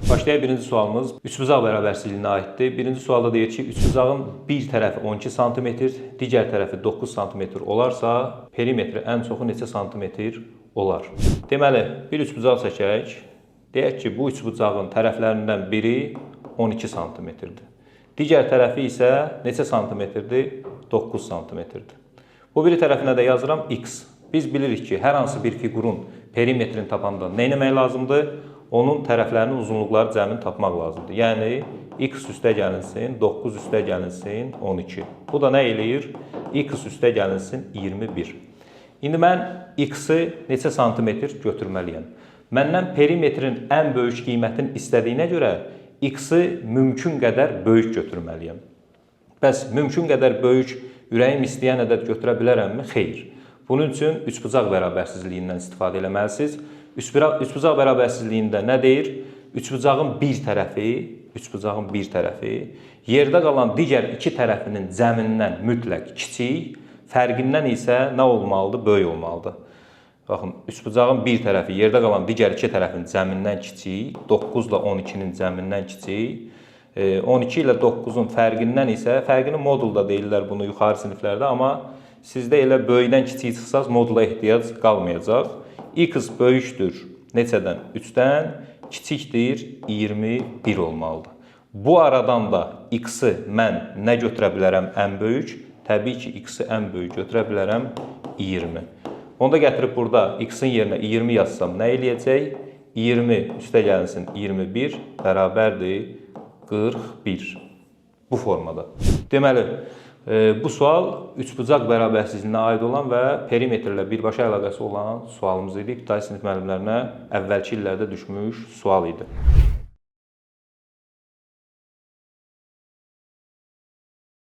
Başlayaq birinci sualımız üçbucaq bərabərsizliyinə aiddir. Birinci sualda deyir ki, üçbucağın bir tərəfi 12 sm, digər tərəfi 9 sm olarsa, perimetri ən çoxu neçə santimetr olar? Deməli, bir üçbucaq çəkək. Deyək ki, bu üçbucağın tərəflərindən biri 12 sm-dir. Digər tərəfi isə neçə santimetrdir? 9 sm-dir. Bu biri tərəfinə də yazıram x. Biz bilirik ki, hər hansı bir fiqurun perimetrini tapanda nə etmək lazımdır? Onun tərəflərinin uzunluqları cəmini tapmaq lazımdır. Yəni, x üstə gəlinsin, 9 üstə gəlinsin, 12. Bu da nə eləyir? X üstə gəlinsin, 21. İndi mən x-i neçə santimetr götürməliyəm? Məndən perimetrin ən böyük qiymətini istədiyinə görə x-i mümkün qədər böyük götürməliyəm. Bəs mümkün qədər böyük ürəyim istəyən ədəd götürə bilərəmmi? Xeyr. Bunun üçün üçbucaq bərabərsizliyindən istifadə etməlisiniz. Üçbucaq bərabərsizliyində nə deyir? Üçbucağın bir tərəfi yerdə qalan digər iki tərəfinin cəmindən mütləq kiçik, fərqindən isə nə olmalıdır? Böyük olmalıdır. Baxın, üçbucağın bir tərəfi yerdə qalan digər iki tərəfin cəmindən kiçik, 9 ilə 12-nin cəmindən kiçik, 12 ilə 9-un fərqindən isə, fərqini modulda deyirlər bunu yuxarı siniflərdə, amma sizdə elə böyükdən kiçik çıxsaz modula ehtiyac qalmayacaq. X böyükdür neçədən? 3-dən, kiçikdir 21 olmalıdır. Bu aradan da x-i mən nə götürə bilərəm ən böyük? Təbii ki, x-i ən böyük götürə bilərəm 20. Onu da gətirib burada x-in yerinə 20 yazsam nə eləyəcək? 20 üstə gəlinsin 21 bərabərdir 41. Bu formada. Deməli, bu sual üçbucaq bərabərsizliyinə aid olan və perimetrlə birbaşa əlaqəsi olan sualımız idi. İbtidai sinif müəllimlərinə əvvəlki illərdə düşmüş sual idi.